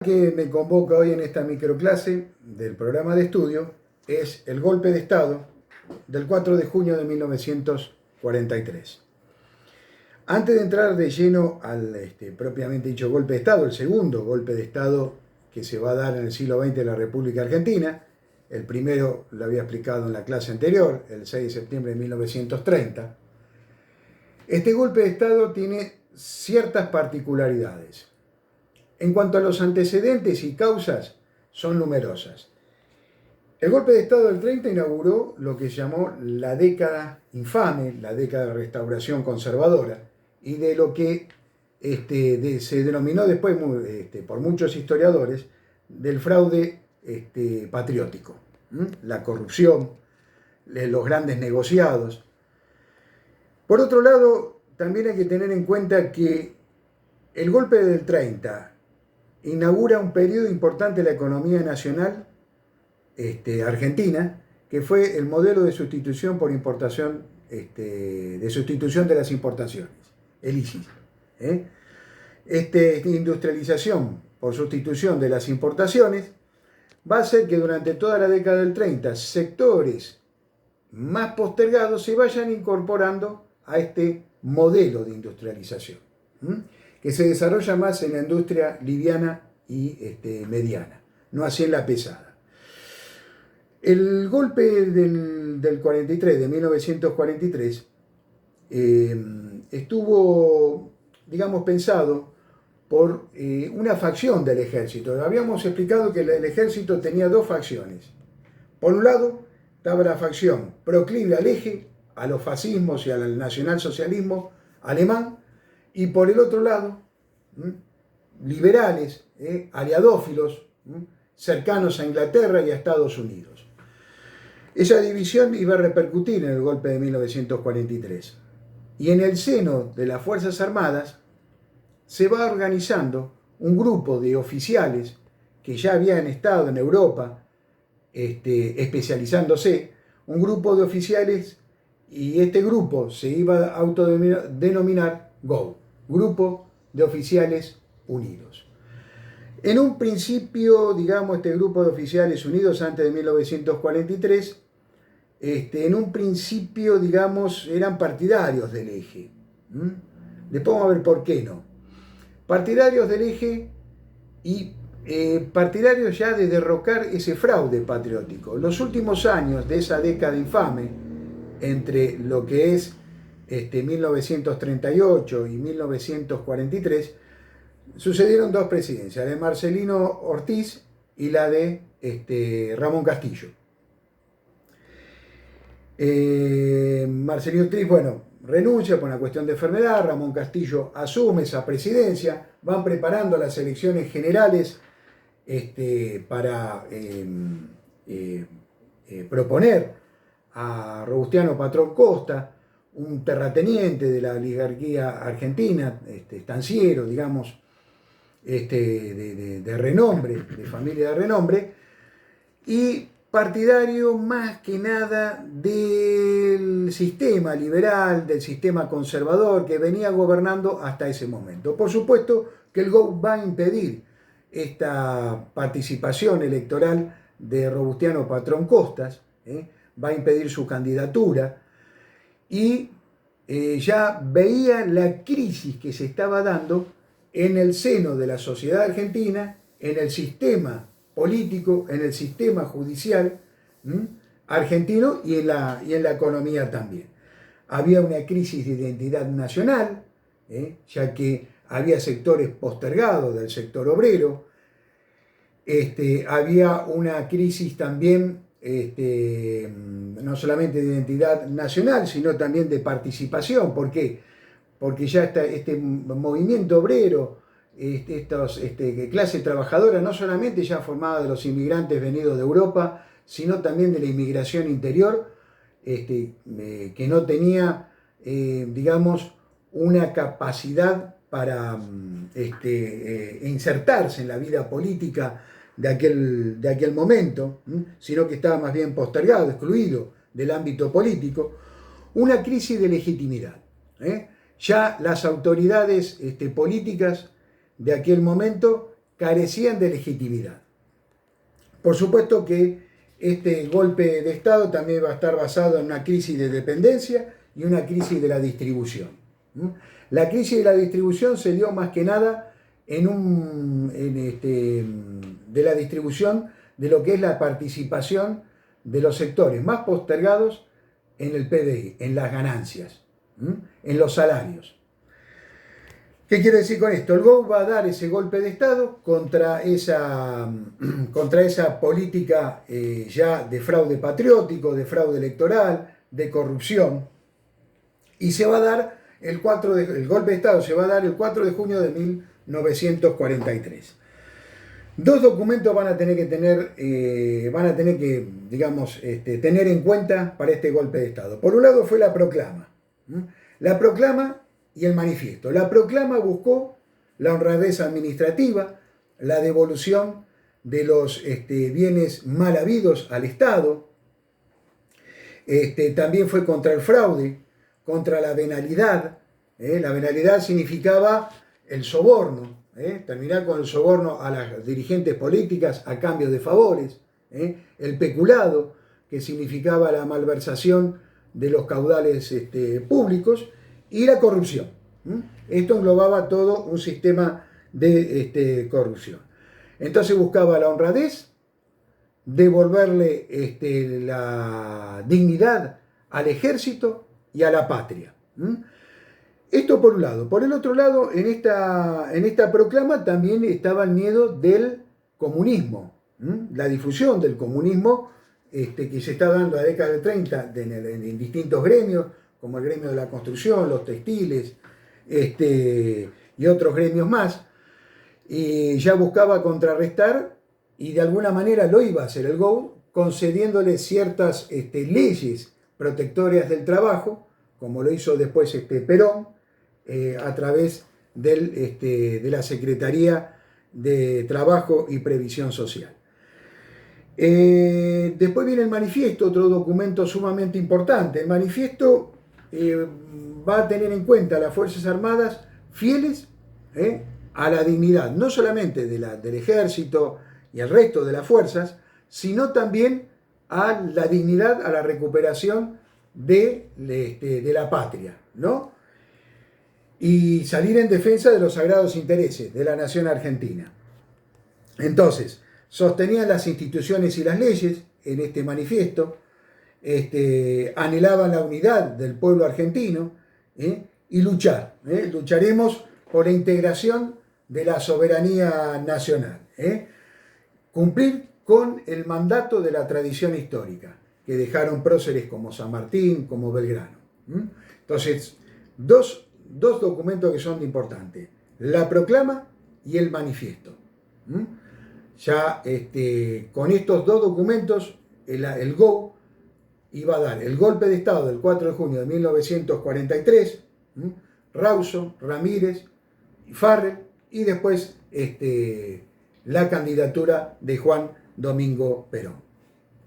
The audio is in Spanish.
Que me convoca hoy en esta microclase del programa de estudio es el golpe de Estado del 4 de junio de 1943. Antes de entrar de lleno al propiamente dicho golpe de Estado, el segundo golpe de Estado que se va a dar en el siglo XX en la República Argentina, el primero lo había explicado en la clase anterior, el 6 de septiembre de 1930, este golpe de Estado tiene ciertas particularidades. En cuanto a los antecedentes y causas, son numerosas. El golpe de Estado del 30 inauguró lo que llamó la década infame, la década de restauración conservadora, y de lo que se denominó después por muchos historiadores del fraude patriótico, la corrupción, los grandes negociados. Por otro lado, también hay que tener en cuenta que el golpe del 30 inaugura un periodo importante de la economía nacional argentina, que fue el modelo de sustitución por importación, de sustitución de las importaciones, el ISI. Esta industrialización por sustitución de las importaciones va a hacer que durante toda la década del 30 sectores más postergados se vayan incorporando a este modelo de industrialización, que se desarrolla más en la industria liviana y mediana, no así en la pesada. El golpe del 43, de 1943, estuvo, digamos, pensado por una facción del ejército. Habíamos explicado que el ejército tenía dos facciones. Por un lado, estaba la facción proclive al eje, a los fascismos y al nacionalsocialismo alemán, y por el otro lado, liberales, aliadófilos, cercanos a Inglaterra y a Estados Unidos. Esa división iba a repercutir en el golpe de 1943. Y en el seno de las Fuerzas Armadas se va organizando un grupo de oficiales que ya habían estado en Europa especializándose, un grupo de oficiales, y este grupo se iba a autodenominar GO, Grupo de Oficiales Unidos. En un principio, digamos, este grupo de oficiales unidos antes de 1943, en un principio, digamos, eran partidarios del eje. Después vamos a ver por qué no. Partidarios del eje y partidarios ya de derrocar ese fraude patriótico. Los últimos años de esa década infame, entre lo que es 1938 y 1943, sucedieron dos presidencias, la de Marcelino Ortiz y la de Ramón Castillo. Marcelino Ortiz, renuncia por una cuestión de enfermedad, Ramón Castillo asume esa presidencia, van preparando las elecciones generales para proponer a Robustiano Patrón Costa, un terrateniente de la oligarquía argentina, estanciero, digamos, de renombre, de familia de renombre, y partidario más que nada del sistema liberal, del sistema conservador que venía gobernando hasta ese momento. Por supuesto que el GO va a impedir esta participación electoral de Robustiano Patrón Costas, va a impedir su candidatura, y ya veía la crisis que se estaba dando en el seno de la sociedad argentina, en el sistema político, en el sistema judicial argentino y en la economía también. Había una crisis de identidad nacional, ya que había sectores postergados del sector obrero, había una crisis también no solamente de identidad nacional, sino también de participación. ¿Por qué? Porque ya este movimiento obrero, clase trabajadora, no solamente ya formada de los inmigrantes venidos de Europa, sino también de la inmigración interior, que no tenía, digamos, una capacidad para insertarse en la vida política de aquel momento, sino que estaba más bien postergado, excluido del ámbito político, una crisis de legitimidad. Ya las autoridades políticas de aquel momento carecían de legitimidad. Por supuesto que este golpe de Estado también va a estar basado en una crisis de dependencia y una crisis de la distribución. La crisis de la distribución se dio más que nada de la distribución de lo que es la participación de los sectores más postergados en el PBI, en las ganancias, en los salarios. ¿Qué quiere decir con esto? El GO va a dar ese golpe de Estado contra esa política ya de fraude patriótico, de fraude electoral, de corrupción, y se va a dar el golpe de Estado se va a dar el 4 de junio de 1943. Dos documentos van a tener que tener en cuenta para este golpe de Estado. Por un lado fue la proclama. La proclama y el manifiesto. La proclama buscó la honradez administrativa, la devolución de los bienes mal habidos al Estado. También fue contra el fraude, contra la venalidad. La venalidad significaba el soborno, terminar con el soborno a las dirigentes políticas a cambio de favores. El peculado, que significaba la malversación de los caudales públicos, y la corrupción. Esto englobaba todo un sistema de corrupción. Entonces buscaba la honradez, devolverle la dignidad al ejército y a la patria. Esto por un lado. Por el otro lado, en esta proclama también estaba el miedo del comunismo, la difusión del comunismo que se está dando a la década del 30 en distintos gremios, como el gremio de la construcción, los textiles y otros gremios más. Y ya buscaba contrarrestar, y de alguna manera lo iba a hacer el GO, concediéndole ciertas leyes protectoras del trabajo, como lo hizo después Perón, a través de la Secretaría de Trabajo y Previsión Social. Después viene el manifiesto, otro documento sumamente importante. El manifiesto va a tener en cuenta a las Fuerzas Armadas fieles a la dignidad, no solamente del ejército y el resto de las fuerzas, sino también a la dignidad, a la recuperación de la patria, ¿no? Y salir en defensa de los sagrados intereses de la nación argentina. Entonces, sostenían las instituciones y las leyes en este manifiesto, anhelaban la unidad del pueblo argentino y lucharemos por la integración de la soberanía nacional, cumplir con el mandato de la tradición histórica que dejaron próceres como San Martín, como Belgrano. Entonces, dos documentos que son importantes: la proclama y el manifiesto. Ya con estos dos documentos el GO iba a dar el golpe de Estado del 4 de junio de 1943, Rawson, Ramírez, Farrell, y después la candidatura de Juan Domingo Perón.